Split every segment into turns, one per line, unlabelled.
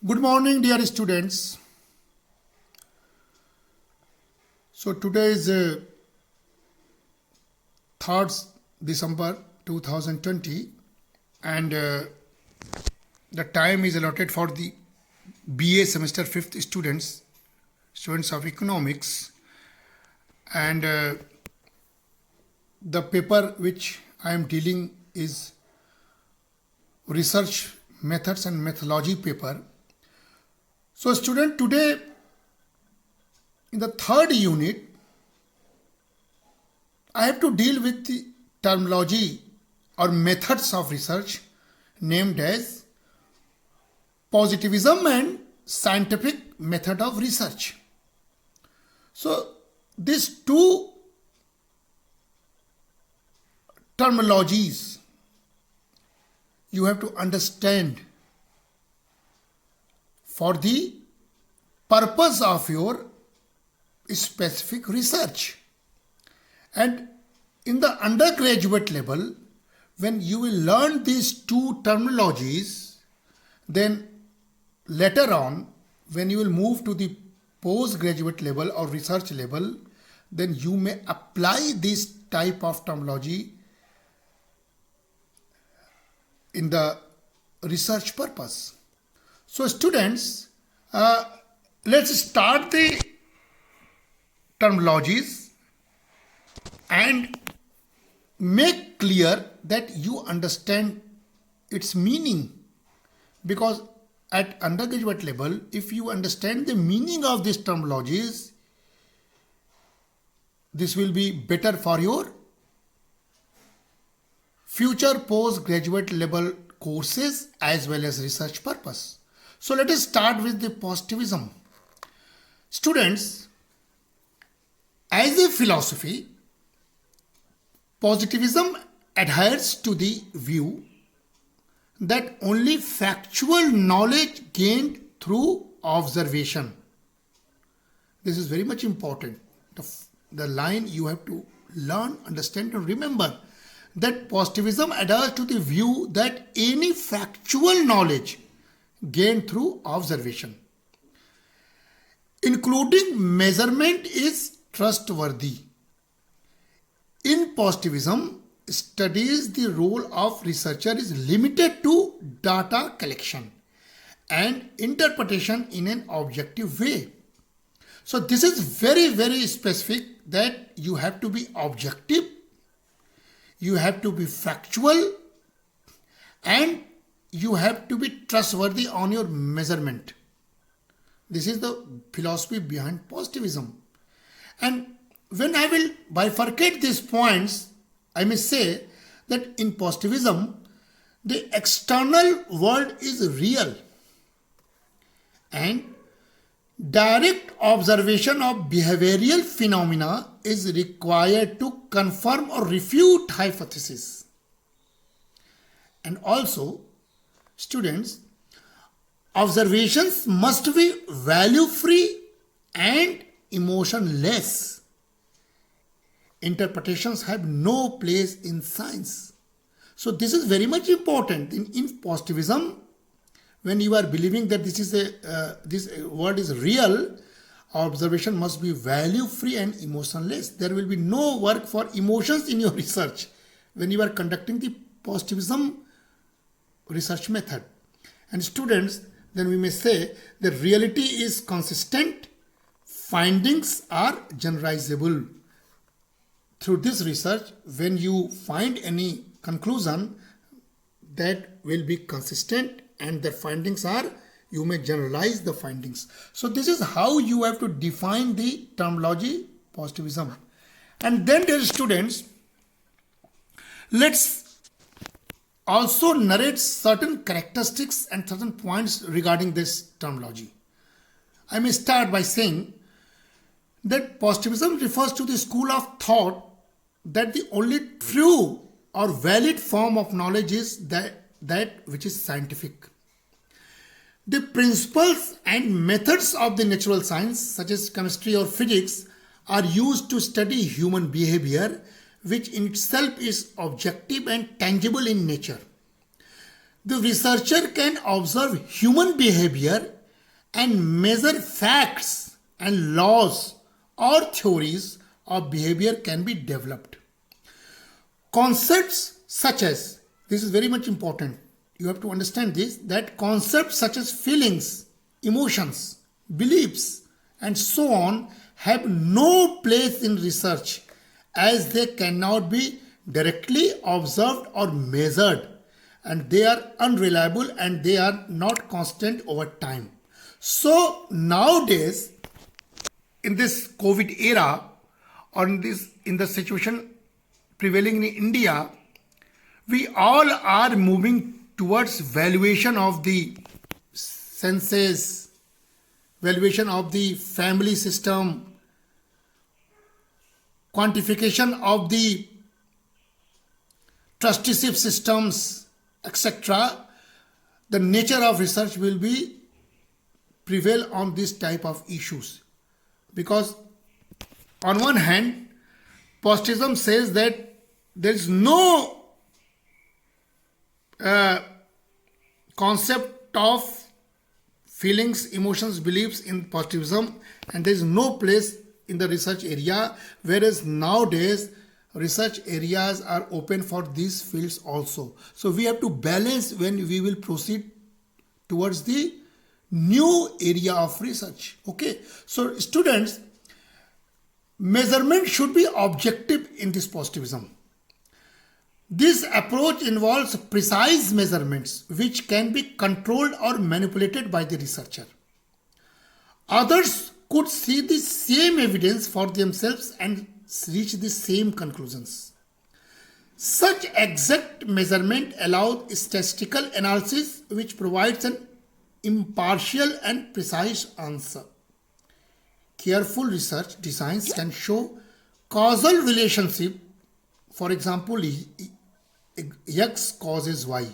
Good morning, dear students. So today is 3rd December 2020 and the time is allotted for the BA semester 5th students of economics, and the paper which I am dealing is research methods and methodology paper. So student, today in the 3rd unit I have to deal with the terminology or methods of research named as positivism and scientific method of research. So these two terminologies you have to understand for the purpose of your specific research. And in the undergraduate level, when you will learn these two terminologies, then later on when you will move to the postgraduate level or research level, then you may apply this type of terminology in the research purpose. So students, let's start the terminologies and make clear that you understand its meaning, because at undergraduate level, if you understand the meaning of these terminologies, this will be better for your future postgraduate level courses as well as research purpose. So let us start with the positivism. Students, as a philosophy, positivism adheres to the view that only factual knowledge gained through observation. This is very much important. The line you have to learn, understand and remember, that positivism adheres to the view that any factual knowledge gained through observation, including measurement, is trustworthy. In positivism, studies the role of researcher is limited to data collection and interpretation in an objective way. So this is very, very specific, that you have to be objective, you have to be factual, and you have to be trustworthy on your measurement. This is the philosophy behind positivism. And when I will bifurcate these points, I may say that in positivism, the external world is real and direct observation of behavioral phenomena is required to confirm or refute hypotheses. And also, students, observations must be value-free and emotionless. Interpretations have no place in science. So this is very much important. In positivism, when you are believing that this world is real, observation must be value-free and emotionless. There will be no work for emotions in your research when you are conducting the positivism research method. And students, then we may say the reality is consistent, findings are generalizable. Through this research, when you find any conclusion, that will be consistent and the findings are, you may generalize the findings. So this is how you have to define the terminology positivism. And then dear students, let's also narrate certain characteristics and certain points regarding this terminology. I may start by saying that positivism refers to the school of thought that the only true or valid form of knowledge is that which is scientific. The principles and methods of the natural science, such as chemistry or physics, are used to study human behavior, which in itself is objective and tangible in nature. The researcher can observe human behavior and measure facts and laws or theories of behavior can be developed. Concepts such as, this is very much important, you have to understand this, that concepts such as feelings, emotions, beliefs, and so on have no place in research as they cannot be directly observed or measured, and they are unreliable and they are not constant over time. So nowadays, in this COVID era, or in the situation prevailing in India, we all are moving towards valuation of the senses, valuation of the family system, quantification of the trusteeship systems, etc. The nature of research will be prevail on this type of issues, because on one hand, positivism says that there is no concept of feelings, emotions, beliefs in positivism, and there is no place in the research area, whereas nowadays research areas are open for these fields also. So we have to balance when we will proceed towards the new area of research. Okay, so students, measurement should be objective in this positivism. This approach involves precise measurements which can be controlled or manipulated by the researcher. Others could see the same evidence for themselves and reach the same conclusions. Such exact measurement allows statistical analysis which provides an impartial and precise answer. Careful research designs can show causal relationship. For example, X causes Y.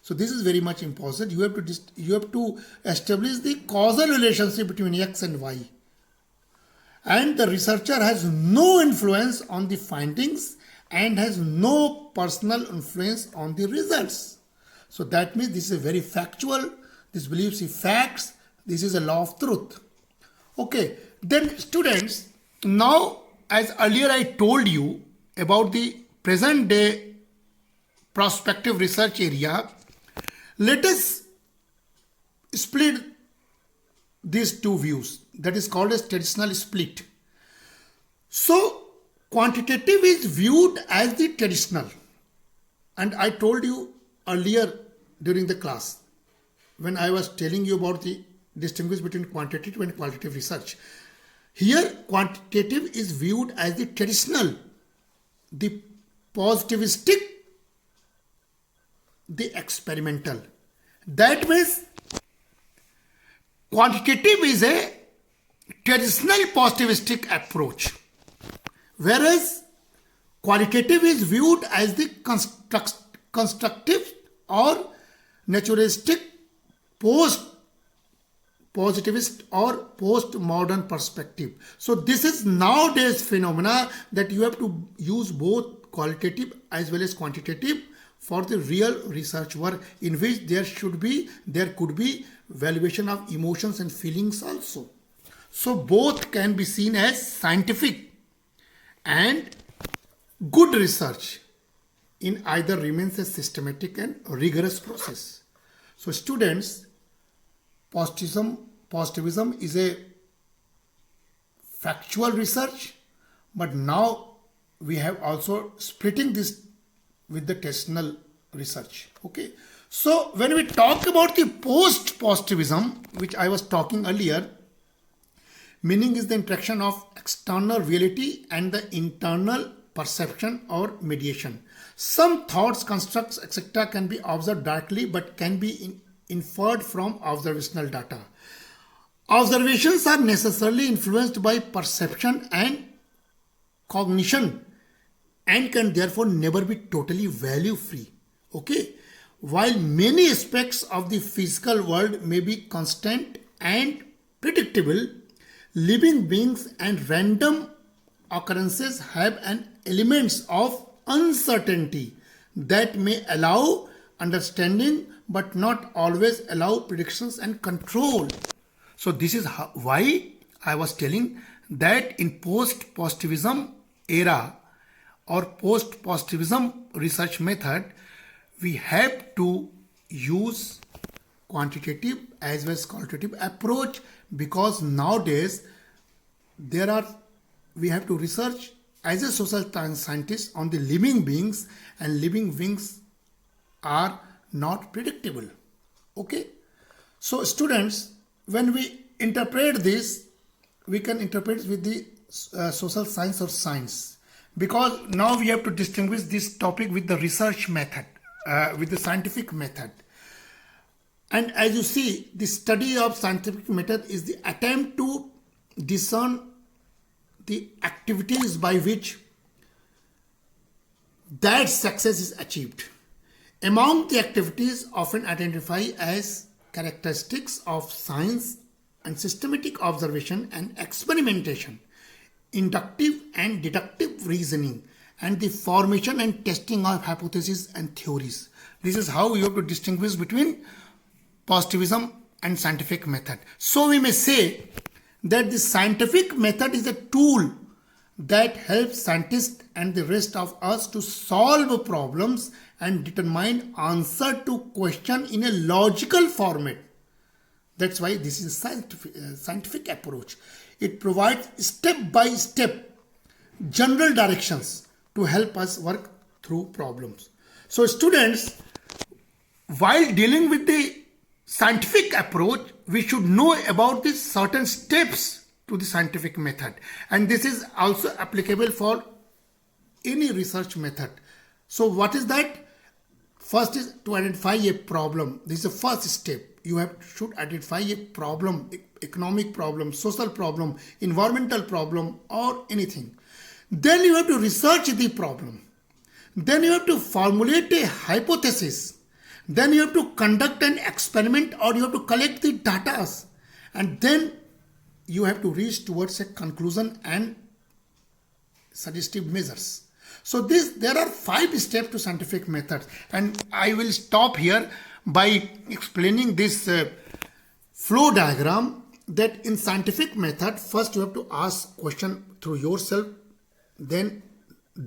So this is very much important. You have to establish the causal relationship between X and Y. And the researcher has no influence on the findings and has no personal influence on the results. So that means this is very factual. This believes in facts. This is a law of truth. Okay. Then students, now as earlier I told you about the present day prospective research area, let us split these two views. That is called as traditional split. So quantitative is viewed as the traditional, and I told you earlier during the class when I was telling you about the distinguish between quantitative and qualitative research. Here quantitative is viewed as the traditional, the positivistic, the experimental. That means quantitative is a traditional positivistic approach, whereas qualitative is viewed as the constructive or naturalistic post-positivist or post-modern perspective. So this is nowadays phenomena that you have to use both qualitative as well as quantitative for the real research work, in which there could be valuation of emotions and feelings also. So both can be seen as scientific, and good research in either remains a systematic and rigorous process. So students, positivism is a factual research, but now we have also splitting this with the traditional research. Okay, so when we talk about the post-positivism, which I was talking earlier, meaning is the interaction of external reality and the internal perception or mediation. Some thoughts, constructs, etc. can be observed directly but can be inferred from observational data. Observations are necessarily influenced by perception and cognition and can therefore never be totally value free. Okay, while many aspects of the physical world may be constant and predictable, living beings and random occurrences have an elements of uncertainty that may allow understanding but not always allow predictions and control. So this is why I was telling that in post-positivism era or post-positivism research method, we have to use quantitative as well as qualitative approach, because nowadays we have to research as a social scientist on the living beings, and living beings are not predictable. Okay, so students, when we interpret this, we can interpret with the social science or science, because now we have to distinguish this topic with the research method, with the scientific method. And as you see, the study of scientific method is the attempt to discern the activities by which that success is achieved. Among the activities often identified as characteristics of science and systematic observation and experimentation, inductive and deductive reasoning, and the formation and testing of hypotheses and theories. This is how you have to distinguish between positivism and scientific method. So we may say that the scientific method is a tool that helps scientists and the rest of us to solve problems and determine answer to question in a logical format. That's why this is a scientific approach. It provides step-by-step general directions to help us work through problems. So students, while dealing with the scientific approach, we should know about the certain steps to the scientific method, and this is also applicable for any research method. So what is that? First is to identify a problem. This is the first step. You should identify a problem, economic problem, social problem, environmental problem, or anything. Then you have to research the problem. Then you have to formulate a hypothesis. Then you have to conduct an experiment, or you have to collect the data, and then you have to reach towards a conclusion and suggestive measures. So there are 5 steps to scientific methods, and I will stop here by explaining this flow diagram, that in scientific method, first you have to ask question through yourself, then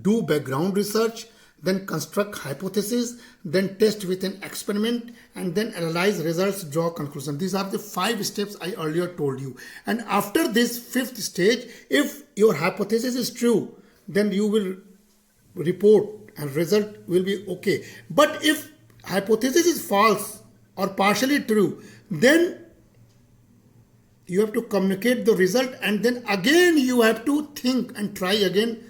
do background research, then construct hypothesis, then test with an experiment, and then analyze results, draw conclusion. These are the 5 steps I earlier told you. And after this 5th stage, if your hypothesis is true, then you will report and result will be okay. But if hypothesis is false or partially true, then you have to communicate the result, and then again you have to think and try again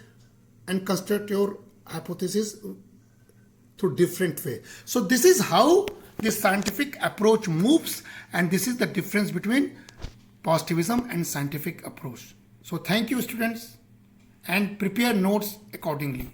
and construct your hypothesis through different way. So this is how the scientific approach moves, and this is the difference between positivism and scientific approach. So thank you students, and prepare notes accordingly.